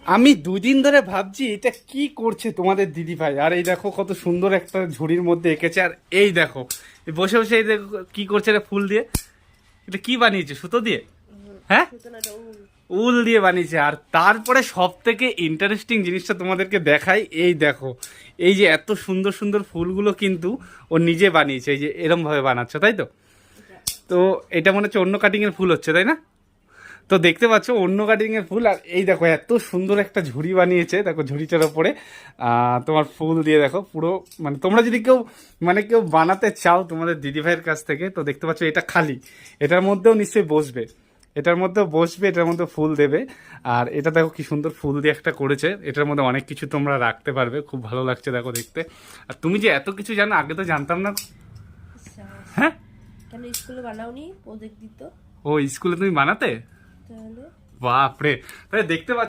আমি দুদিন ধরে ভাবছি এটা কি করছে তোমাদের দিদি ভাই। আর এই দেখো কত সুন্দর একটা ঝুড়ির মধ্যে এঁকেছে। আর এই দেখো এই বসে বসে এই দেখো কি করছে এটা, ফুল দিয়ে। এটা কি বানিয়েছে, সুতো দিয়ে? হ্যাঁ, উল দিয়ে বানিয়েছে। আর তারপরে সব থেকে ইন্টারেস্টিং জিনিসটা তোমাদেরকে দেখাই, এই দেখো এই যে এত সুন্দর সুন্দর ফুলগুলো কিন্তু ও নিজে বানিয়েছে। এই যে এরম ভাবে বানাচ্ছে, তাই তো? তো এটা মনে হচ্ছে অন্য কাটিং এর ফুল হচ্ছে, তাই না? তো দেখতে পাচ্ছ অন্য কাটিং এর ফুল। আর এই দেখো এত সুন্দর একটা ঝুড়ি বানিয়েছে, দেখো ঝুড়িটার ওপরে তোমার ফুল দিয়ে দেখো পুরো। মানে তোমরা যদি কেউ বানাতে চাও তোমাদের দিদিভাইয়ের কাছ থেকে, তো দেখতে পাচ্ছ এটা খালি, এটার মধ্যেও নিশ্চয়ই বসবে, এটার মধ্যেও বসবে, এটার মধ্যে ফুল দেবে। আর এটা দেখো কি সুন্দর ফুল দিয়ে একটা করেছে, এটার মধ্যে অনেক কিছু তোমরা রাখতে পারবে, খুব ভালো লাগছে দেখো দেখতে। আর তুমি যে এত কিছু জানো, আগে তো জানতাম না। হ্যাঁ, কেন স্কুলে বানাওনি? প্রজেক্ট দিত ও স্কুলে তুমি বানাতে? তাহলে। বাপরে, তাহলে দেখতে পাচ্ছ